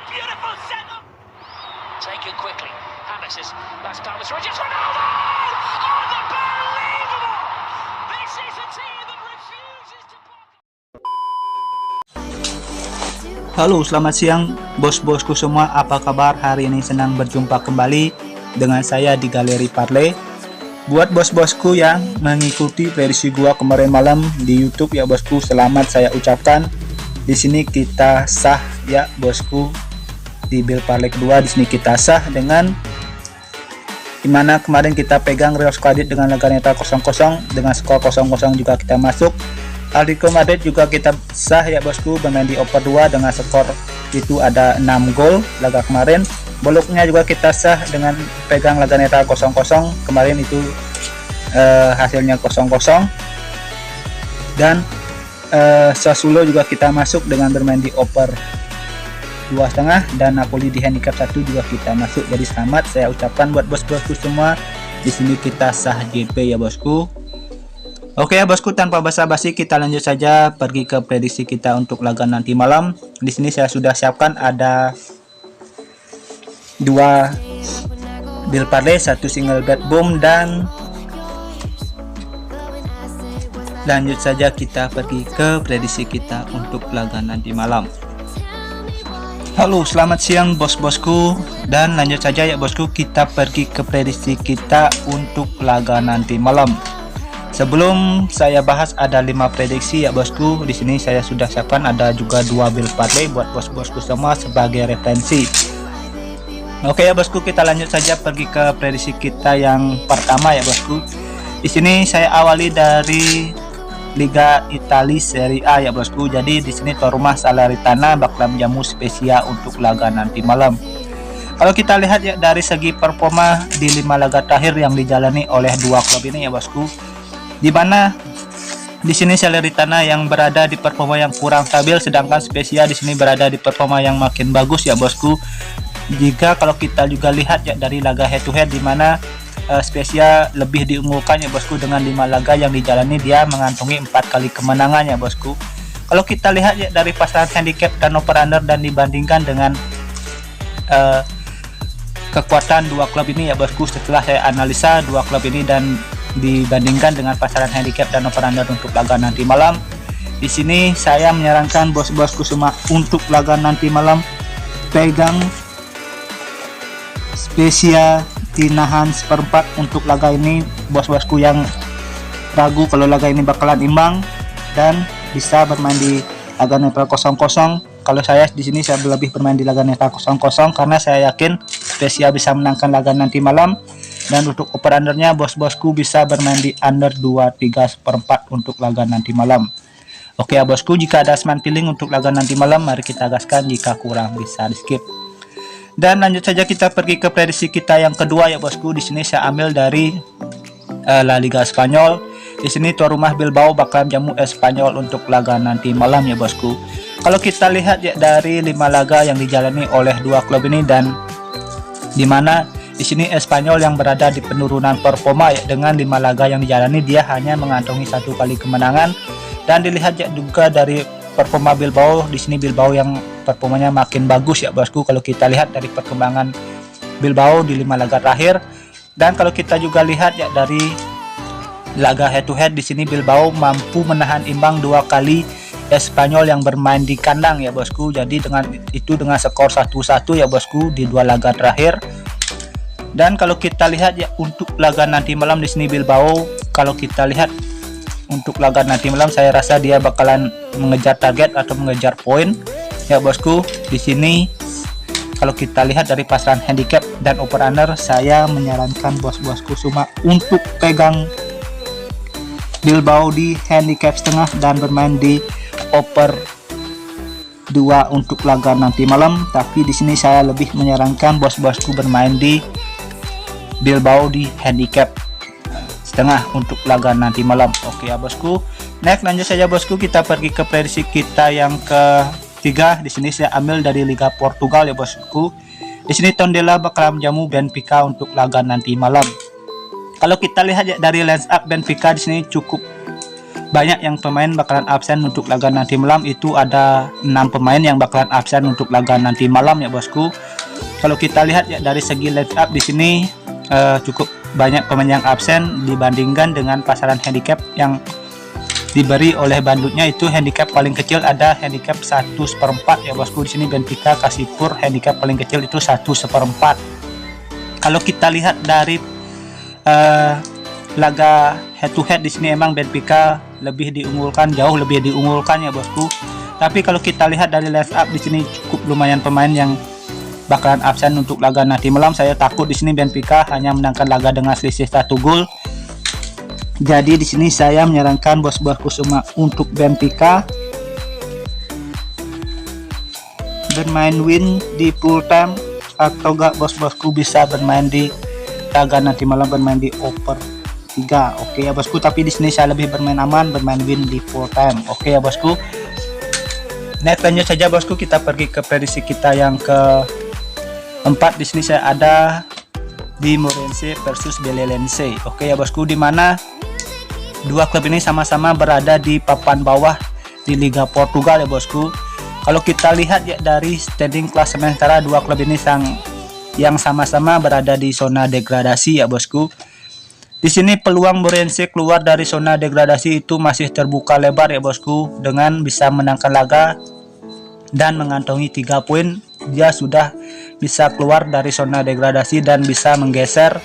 Beautiful setup. Taken quickly. James is that's Thomas Rodgers. Ronaldo! Unbelievable! This is a team that refuses to block. Halo, selamat siang bos-bosku semua. Apa kabar? Hari ini senang berjumpa kembali dengan saya di Galeri Parley. Buat bos-bosku yang mengikuti prediksi gua kemarin malam di YouTube ya bosku, selamat saya ucapkan. Di sini kita sah ya bosku. Di build parlay kedua di sini kita sah dengan dimana kemarin kita pegang Real Madrid dengan laga netral 0-0 dengan skor 0-0 juga kita masuk. Atletico Madrid juga kita sah ya bosku, bermain di over 2 dengan skor itu ada 6 gol laga kemarin. Boloknya juga kita sah dengan pegang laga netral 0-0 kemarin itu hasilnya 0-0. Dan Sassuolo juga kita masuk dengan bermain di over 2,5 dan Napoli di handicap 1 juga kita masuk. Jadi selamat saya ucapkan buat bos-bosku semua. Di sini kita sah JP ya bosku. Oke ya bosku, tanpa basa-basi kita lanjut saja pergi ke prediksi kita untuk laga nanti malam. Di sini saya sudah siapkan ada 2 build parlay, 1 single bet boom, dan lanjut saja kita pergi ke prediksi kita untuk laga nanti malam. Halo, selamat siang bos-bosku, dan lanjut saja ya bosku, kita pergi ke prediksi kita untuk laga nanti malam. Sebelum saya bahas ada 5 prediksi ya bosku, di sini saya sudah siapkan ada juga 2 build parlay buat bos-bosku semua sebagai referensi. Oke ya bosku, kita lanjut saja pergi ke prediksi kita yang pertama ya bosku. Di sini saya awali dari Liga Italia Serie A ya bosku. Jadi di sini tuan rumah Salernitana bakal menjamu Spezia untuk laga nanti malam. Kalau kita lihat ya dari segi performa di 5 laga terakhir yang dijalani oleh 2 klub ini ya bosku, di mana di sini Salernitana yang berada di performa yang kurang stabil, sedangkan Spezia di sini berada di performa yang makin bagus ya bosku. Jika kalau kita juga lihat ya dari laga head to head, di mana Spezia lebih diunggulkan ya bosku, dengan 5 laga yang dijalani dia mengantongi 4 kali kemenangan ya bosku. Kalau kita lihat ya dari pasaran handicap dan over under dan dibandingkan dengan kekuatan 2 klub ini ya bosku, setelah saya analisa 2 klub ini dan dibandingkan dengan pasaran handicap dan over under untuk laga nanti malam, di sini saya menyarankan bos-bosku semua untuk laga nanti malam pegang Spezia dinahan seperempat untuk laga ini. Bos-bosku yang ragu kalau laga ini bakalan imbang dan bisa bermain di laga netral 0-0, kalau saya di sini saya lebih bermain di laga netral 0-0 karena saya yakin Spezia bisa menangkan laga nanti malam. Dan untuk over undernya bos-bosku bisa bermain di under 2,3 seperempat untuk laga nanti malam. Oke ya bosku, jika ada seman feeling untuk laga nanti malam mari kita gaskan, jika kurang bisa di skip. Dan lanjut saja kita pergi ke prediksi kita yang kedua ya bosku. Di sini saya ambil dari La Liga Spanyol. Di sini tuan rumah Bilbao bakal menjamu Espanyol untuk laga nanti malam ya bosku. Kalau kita lihat ya dari 5 laga yang dijalani oleh 2 klub ini, dan dimana di sini Espanyol yang berada di penurunan performa ya, dengan 5 laga yang dijalani dia hanya mengantongi 1 kali kemenangan. Dan dilihat ya juga dari performa Bilbao, di sini Bilbao yang performanya makin bagus ya bosku. Kalau kita lihat dari perkembangan Bilbao di 5 laga terakhir, dan kalau kita juga lihat ya dari laga head to head, di sini Bilbao mampu menahan imbang 2 kali Espanyol yang bermain di kandang ya bosku. Jadi dengan itu dengan skor 1-1 ya bosku di 2 laga terakhir. Dan kalau kita lihat ya untuk laga nanti malam di sini Bilbao, kalau kita lihat untuk laga nanti malam saya rasa dia bakalan mengejar target atau mengejar poin ya bosku. Di sini kalau kita lihat dari pasaran handicap dan over under, saya menyarankan bos-bosku semua untuk pegang Bilbao di handicap setengah dan bermain di over 2 untuk laga nanti malam. Tapi di sini saya lebih menyarankan bos-bosku bermain di Bilbao di handicap setengah untuk laga nanti malam. Oke ya bosku. Next lanjut saja bosku, kita pergi ke prediksi kita yang ketiga. Di sini saya ambil dari Liga Portugal ya bosku. Di sini Tondela bakal menjamu Benfica untuk laga nanti malam. Kalau kita lihat ya dari lines up Benfica di sini cukup banyak yang pemain bakalan absen untuk laga nanti malam. Itu ada 6 pemain yang bakalan absen untuk laga nanti malam ya bosku. Kalau kita lihat ya dari segi line up di sini cukup banyak pemain yang absen dibandingkan dengan pasaran handicap yang diberi oleh bandutnya. Itu handicap paling kecil ada handicap 1/4 ya bosku. Di sini Benfica Kasipur handicap paling kecil itu 1/4. Kalau kita lihat dari laga head to head di sini emang Benfica lebih diunggulkan, jauh lebih diunggulkan ya bosku. Tapi kalau kita lihat dari line up di sini cukup lumayan pemain yang bakalan absen untuk laga nanti malam. Saya takut di sini Benfica hanya menangkan laga dengan selisih 1 gol. Jadi di sini saya menyarankan bos-bosku semua untuk Benfica bermain win di full time, atau gak bos-bosku bisa bermain di laga nanti malam bermain di over 3. Oke ya bosku, tapi di sini saya lebih bermain aman, bermain win di full time. Oke ya bosku. Next lanjut saja bosku, kita pergi ke prediksi kita yang keempat. Di sini saya ada di Moreirense versus Belenenses. Oke ya bosku, di mana dua klub ini sama-sama berada di papan bawah di Liga Portugal ya bosku. Kalau kita lihat ya dari standing klasemen antara dua klub ini yang sama-sama berada di zona degradasi ya bosku. Di sini peluang Moreirense keluar dari zona degradasi itu masih terbuka lebar ya bosku. Dengan bisa menangkan laga dan mengantongi 3 poin, dia sudah bisa keluar dari zona degradasi dan bisa menggeser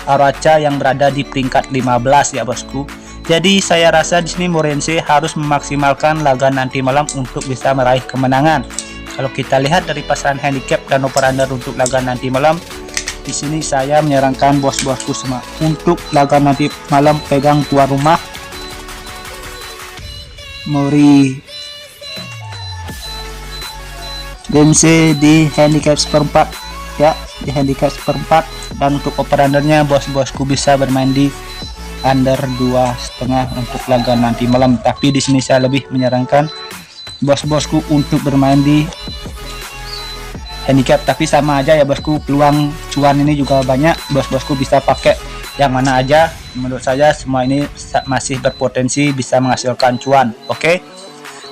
Aracha yang berada di peringkat 15 ya bosku. Jadi saya rasa di sini Moreirense harus memaksimalkan laga nanti malam untuk bisa meraih kemenangan. Kalau kita lihat dari pasaran handicap dan over under untuk laga nanti malam, di sini saya menyarankan bos-bosku semua untuk laga nanti malam pegang tuan rumah Moreirense di handicap 1/4 ya, di handicap 1/4. Dan untuk over undernya bos-bosku bisa bermain di under 2,5 untuk laga nanti malam. Tapi di sini saya lebih menyarankan bos-bosku untuk bermain di handicap, tapi sama aja ya bosku, peluang cuan ini juga banyak. Bos-bosku bisa pakai yang mana aja. Menurut saya semua ini masih berpotensi bisa menghasilkan cuan. Oke.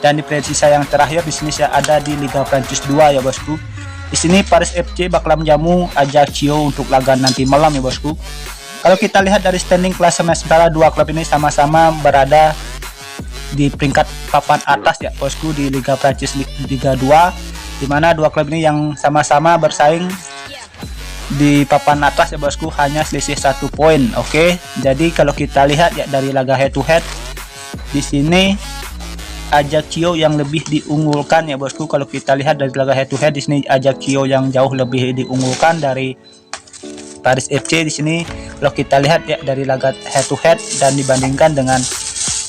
Dan di prediksi saya yang terakhir di sini saya ada di Liga Prancis 2 ya bosku. Di sini Paris FC bakal menjamu Ajaccio untuk laga nanti malam ya bosku. Kalau kita lihat dari standing klasemen sementara dua klub ini sama-sama berada di peringkat papan atas ya bosku di Liga Prancis Liga 2, di mana dua klub ini yang sama-sama bersaing di papan atas ya bosku, hanya selisih 1 poin. Oke. Jadi kalau kita lihat ya dari laga head to head di sini Ajaccio yang lebih diunggulkan ya bosku. Kalau kita lihat dari laga head to head di sini Ajaccio yang jauh lebih diunggulkan dari Paris FC di sini. Kalau kita lihat ya dari laga head to head dan dibandingkan dengan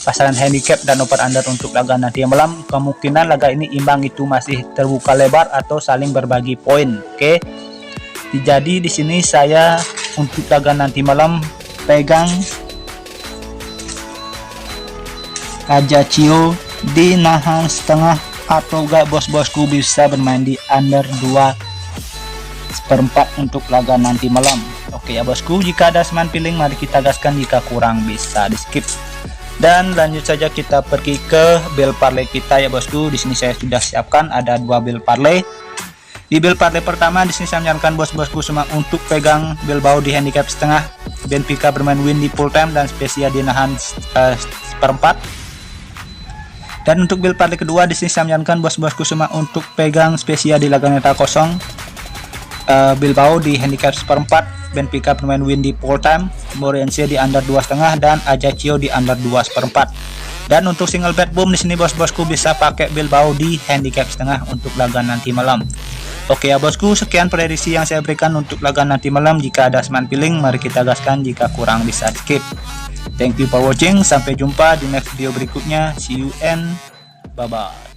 pasaran handicap dan over under untuk laga nanti malam, kemungkinan laga ini imbang itu masih terbuka lebar atau saling berbagi poin. Oke. Jadi di sini saya untuk laga nanti malam pegang Ajaccio di nahan setengah, atau enggak bos-bosku bisa bermain di under 2/4 untuk laga nanti malam. Oke ya bosku, jika ada seman piling mari kita gaskan, jika kurang bisa di skip. Dan lanjut saja kita pergi ke bill parlay kita ya bosku. Di sini saya sudah siapkan ada 2 bill parlay. Di bill parlay pertama di sini saya menyarankan bos-bosku semua untuk pegang Bilbao di handicap setengah, Benfica bermain win di full time, dan Spezia di nahan 1/4. Dan untuk bill parlay kedua di sini saya menyarankan bos-bosku semua untuk pegang Spezia di laga netral kosong, Bilbao di handicap 1/4, Benfica bermain win di full time, Moreirense di under 2,5, dan Ajaccio di under 2/4. Dan untuk single bet boom di sini bos-bosku bisa pakai Bilbao di handicap setengah untuk laga nanti malam. Oke ya bosku, sekian prediksi yang saya berikan untuk laga nanti malam. Jika ada seman piling mari kita gaskan, jika kurang bisa skip. Thank you for watching, sampai jumpa di next video berikutnya. See you and bye bye.